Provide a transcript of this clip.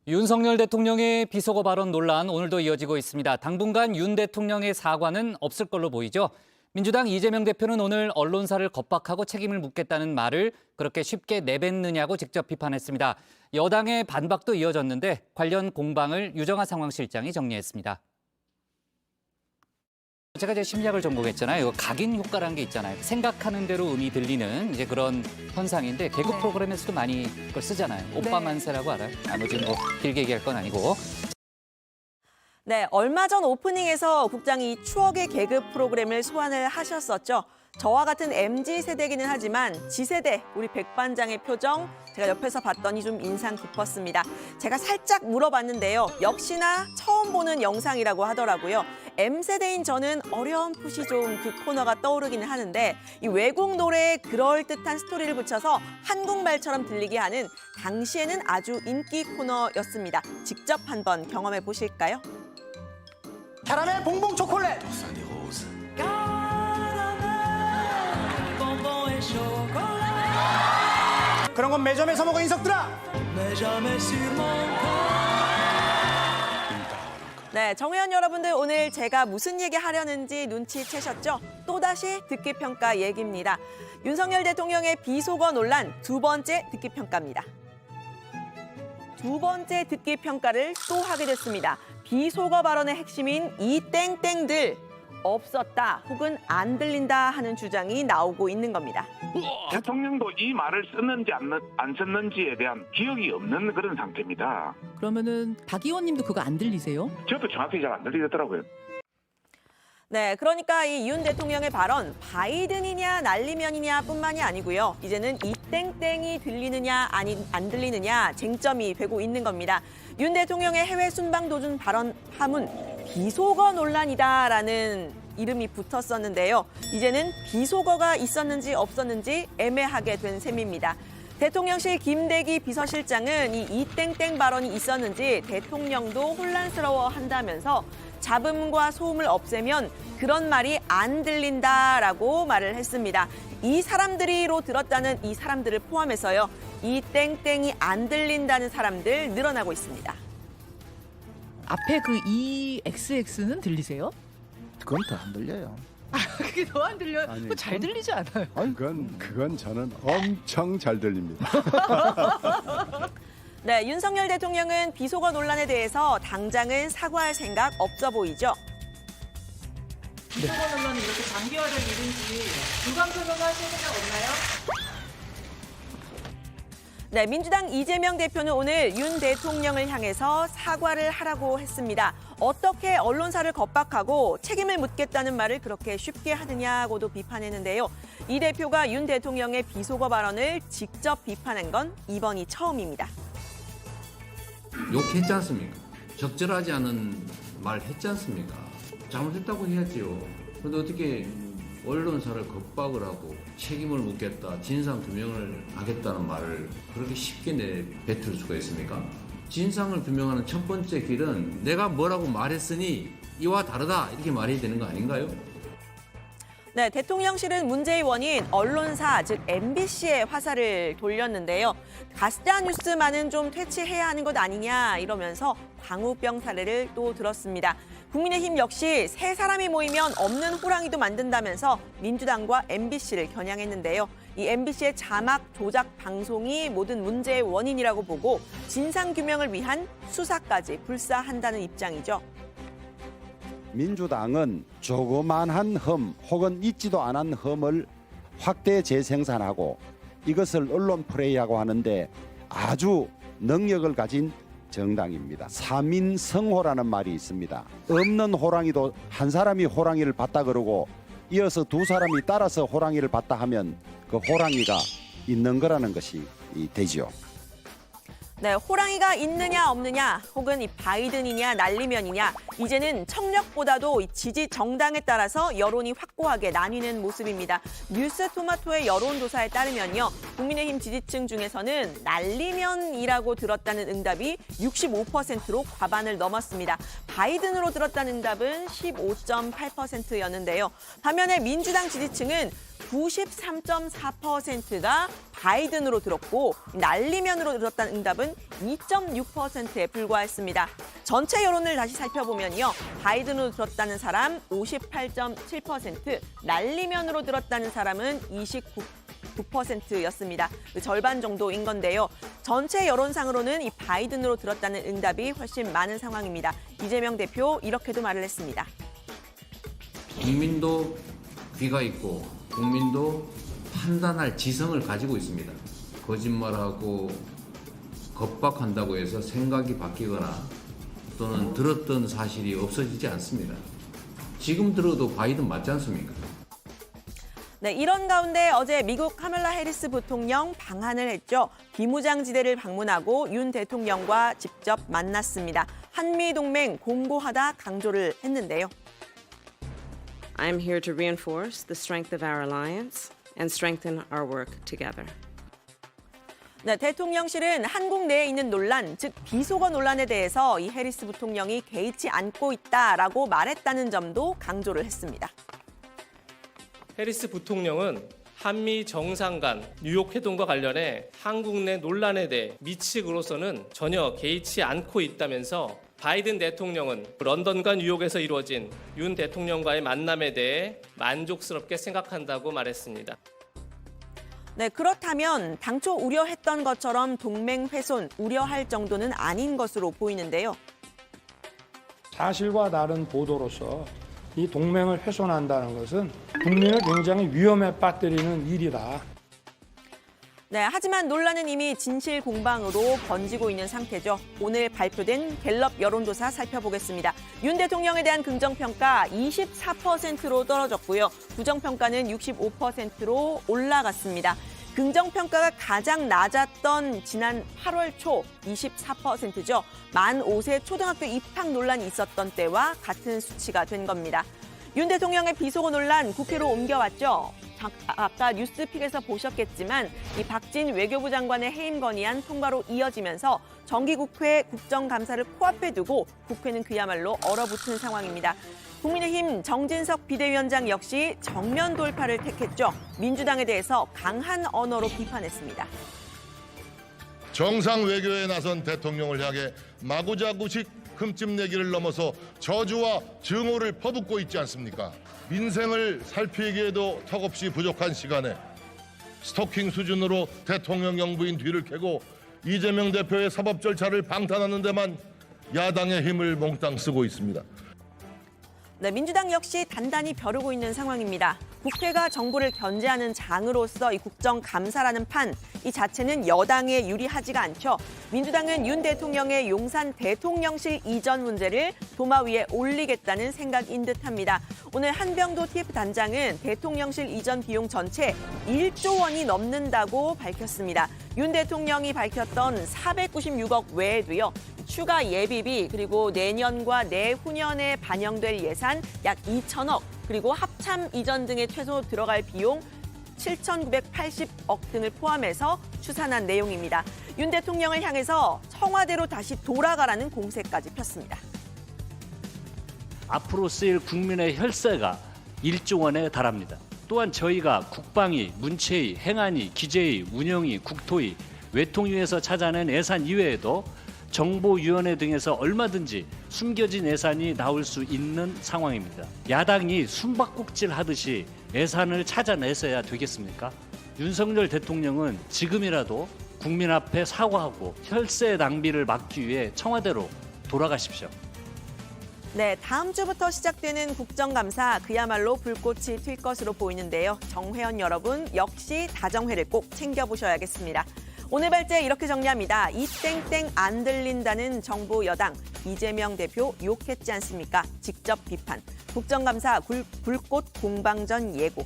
윤석열 대통령의 비속어 발언 논란 오늘도 이어지고 있습니다. 당분간 윤 대통령의 사과는 없을 걸로 보이죠. 민주당 이재명 대표는 오늘 언론사를 겁박하고 책임을 묻겠다는 말을 그렇게 쉽게 내뱉느냐고 직접 비판했습니다. 여당의 반박도 이어졌는데 관련 공방을 유정아 상황실장이 정리했습니다. 제가 제 심리학을 전공했잖아요. 각인 효과라는 게 있잖아요. 생각하는 대로 음이 들리는 이제 그런 현상인데 개그 프로그램에서도 많이 그걸 쓰잖아요. 오빠 만세라고 알아요? 나머지는 뭐 길게 얘기할 건 아니고. 네, 얼마 전 오프닝에서 국장이 추억의 개그 프로그램을 소환을 하셨었죠. 저와 같은 MZ세대이기는 하지만 G세대, 우리 백반장의 표정 제가 옆에서 봤더니 좀 인상 깊었습니다. 제가 살짝 물어봤는데요. 역시나 처음 보는 영상이라고 하더라고요. M세대인 저는 어렴풋이 좀 그 코너가 떠오르기는 하는데 이 외국 노래에 그럴듯한 스토리를 붙여서 한국말처럼 들리게 하는 당시에는 아주 인기 코너였습니다. 직접 한번 경험해 보실까요? 캐러멜 봉봉 초콜릿. 그런 건 매점에서 먹어 인석들아. 네, 정회원 여러분들 오늘 제가 무슨 얘기 하려는지 눈치채셨죠? 또다시 듣기평가 얘기입니다. 윤석열 대통령의 비속어 논란 두 번째 듣기평가입니다. 두 번째 듣기평가를 또 하게 됐습니다. 비속어 발언의 핵심인 이 땡땡들 없었다 혹은 안 들린다 하는 주장이 나오고 있는 겁니다. 대통령도 이 말을 썼는지 안 썼는지에 대한 기억이 없는 그런 상태입니다. 그러면은 박 의원님도 그거 안 들리세요? 저도 정확히 잘 안 들리더라고요. 네, 그러니까 이 윤 대통령의 발언 바이든이냐 날리면이냐 뿐만이 아니고요. 이제는 이 땡땡이 들리느냐 안 들리느냐 쟁점이 되고 있는 겁니다. 윤 대통령의 해외 순방 도중 발언 파문 비속어 논란이다라는 이름이 붙었었는데요. 이제는 비속어가 있었는지 없었는지 애매하게 된 셈입니다. 대통령실 김대기 비서실장은 이 땡땡 발언이 있었는지 대통령도 혼란스러워한다면서 잡음과 소음을 없애면 그런 말이 안 들린다라고 말을 했습니다. 이 사람들이로 들었다는 이 사람들을 포함해서요. 이 땡땡이 안 들린다는 사람들 늘어나고 있습니다. 앞에 그 EXX는 들리세요? 그건 더 안 들려요. 그게 더 안 들려요? 아니, 그거 잘 들리지 않아요? 아니, 그건 저는 엄청 잘 들립니다. 네, 윤석열 대통령은 비속어 논란에 대해서 당장은 사과할 생각 없어 보이죠. 비속어 논란이 이렇게 장기화될 일인지 유감표명을 하실 생각 없나요? 네, 민주당 이재명 대표는 오늘 윤 대통령을 향해서 사과를 하라고 했습니다. 어떻게 언론사를 겁박하고 책임을 묻겠다는 말을 그렇게 쉽게 하느냐고도 비판했는데요. 이 대표가 윤 대통령의 비속어 발언을 직접 비판한 건 이번이 처음입니다. 욕했지 않습니까? 적절하지 않은 말 했지 않습니까? 잘못했다고 해야지요. 그런데 어떻게 언론사를 겁박을 하고 책임을 묻겠다, 진상규명을 하겠다는 말을 그렇게 쉽게 내뱉을 수가 있습니까? 진상을 규명하는 첫 번째 길은 내가 뭐라고 말했으니 이와 다르다 이렇게 말해야 되는 거 아닌가요? 네, 대통령실은 문제의 원인 언론사, 즉 MBC에 화살을 돌렸는데요. 가짜뉴스만은 좀 퇴치해야 하는 것 아니냐 이러면서 광우병 사례를 또 들었습니다. 국민의힘 역시 세 사람이 모이면 없는 호랑이도 만든다면서 민주당과 MBC를 겨냥했는데요. 이 MBC의 자막 조작 방송이 모든 문제의 원인이라고 보고 진상규명을 위한 수사까지 불사한다는 입장이죠. 민주당은 조그만한 흠 혹은 있지도 않은 흠을 확대 재생산하고 이것을 언론 플레이하고 하는데 아주 능력을 가진 정당입니다. 삼인성호라는 말이 있습니다. 없는 호랑이도 한 사람이 호랑이를 봤다 그러고 이어서 두 사람이 따라서 호랑이를 봤다 하면 그 호랑이가 있는 거라는 것이 되지요. 네, 호랑이가 있느냐 없느냐 혹은 이 바이든이냐 날리면이냐 이제는 청력보다도 이 지지 정당에 따라서 여론이 확고하게 나뉘는 모습입니다. 뉴스토마토의 여론조사에 따르면요. 국민의힘 지지층 중에서는 날리면이라고 들었다는 응답이 65%로 과반을 넘었습니다. 바이든으로 들었다는 응답은 15.8%였는데요. 반면에 민주당 지지층은 93.4%가 바이든으로 들었고 날리면으로 들었다는 응답은 2.6%에 불과했습니다. 전체 여론을 다시 살펴보면요. 바이든으로 들었다는 사람 58.7%, 날리면으로 들었다는 사람은 29%였습니다. 절반 정도인 건데요. 전체 여론상으로는 이 바이든으로 들었다는 응답이 훨씬 많은 상황입니다. 이재명 대표 이렇게도 말을 했습니다. 국민도 귀가 있고 국민도 판단할 지성을 가지고 있습니다. 거짓말하고 겁박한다고 해서 생각이 바뀌거나 또는 들었던 사실이 없어지지 않습니다. 지금 들어도 바이든 맞지 않습니까? 네, 이런 가운데 어제 미국 카멀라 해리스 부통령 방한을 했죠. 비무장지대를 방문하고 윤 대통령과 직접 만났습니다. 한미 동맹 공고하다 강조를 했는데요. I'm here to reinforce the strength of our alliance and strengthen our work together. 네, 대통령실은 한국 내에 있는 논란, 즉 비속어 논란에 대해서 이 해리스 부통령이 개의치 않고 있다라고 말했다는 점도 강조를 했습니다. 해리스 부통령은 한미 정상 간 뉴욕 회동과 관련해 한국 내 논란에 대해 미측으로서는 전혀 개의치 않고 있다면서 바이든 대통령은 런던과 뉴욕에서 이루어진 윤 대통령과의 만남에 대해 만족스럽게 생각한다고 말했습니다. 네, 그렇다면 당초 우려했던 것처럼 동맹 훼손 우려할 정도는 아닌 것으로 보이는데요. 사실과 다른 보도로서 이 동맹을 훼손한다는 것은 국민을 굉장히 위험에 빠뜨리는 일이다. 네, 하지만 논란은 이미 진실 공방으로 번지고 있는 상태죠. 오늘 발표된 갤럽 여론조사 살펴보겠습니다. 윤 대통령에 대한 긍정평가 24%로 떨어졌고요. 부정평가는 65%로 올라갔습니다. 긍정평가가 가장 낮았던 지난 8월 초 24%죠. 만 5세 초등학교 입학 논란이 있었던 때와 같은 수치가 된 겁니다. 윤 대통령의 비속어 논란 국회로 옮겨왔죠. 아까 뉴스픽에서 보셨겠지만 이 박진 외교부 장관의 해임 건의안 통과로 이어지면서 정기국회 국정감사를 코앞에 두고 국회는 그야말로 얼어붙은 상황입니다. 국민의힘 정진석 비대위원장 역시 정면 돌파를 택했죠. 민주당에 대해서 강한 언어로 비판했습니다. 정상 외교에 나선 대통령을 향해 마구자구식 흠집내기를 넘어서 저주와 증오를 퍼붓고 있지 않습니까? 민생을 살피기에도 턱없이 부족한 시간에 스토킹 수준으로 대통령 영부인 뒤를 캐고 이재명 대표의 사법 절차를 방탄하는 데만 야당의 힘을 몽땅 쓰고 있습니다. 네, 민주당 역시 단단히 벼르고 있는 상황입니다. 국회가 정부를 견제하는 장으로서 이 국정감사라는 판, 이 자체는 여당에 유리하지가 않죠. 민주당은 윤 대통령의 용산 대통령실 이전 문제를 도마 위에 올리겠다는 생각인 듯합니다. 오늘 한병도 TF 단장은 대통령실 이전 비용 전체 1조 원이 넘는다고 밝혔습니다. 윤 대통령이 밝혔던 496억 외에도요. 추가 예비비 그리고 내년과 내후년에 반영될 예산 약 2천억 그리고 합참 이전 등의 최소 들어갈 비용 7,980억 등을 포함해서 추산한 내용입니다. 윤 대통령을 향해서 청와대로 다시 돌아가라는 공세까지 폈습니다. 앞으로 쓰일 국민의 혈세가 1조 원에 달합니다. 또한 저희가 국방위, 문체위, 행안위, 기재위, 운영위, 국토위, 외통위에서 찾아낸 예산 이외에도 정보위원회 등에서 얼마든지 숨겨진 예산이 나올 수 있는 상황입니다. 야당이 숨바꼭질 하듯이 예산을 찾아내서야 되겠습니까? 윤석열 대통령은 지금이라도 국민 앞에 사과하고 혈세 낭비를 막기 위해 청와대로 돌아가십시오. 네, 다음 주부터 시작되는 국정감사 그야말로 불꽃이 튈 것으로 보이는데요. 정회원 여러분 역시 다정회를 꼭 챙겨보셔야겠습니다. 오늘 발제 이렇게 정리합니다. 이 땡땡 안 들린다는 정부 여당. 이재명 대표 욕했지 않습니까? 직접 비판. 국정감사 불꽃 공방전 예고.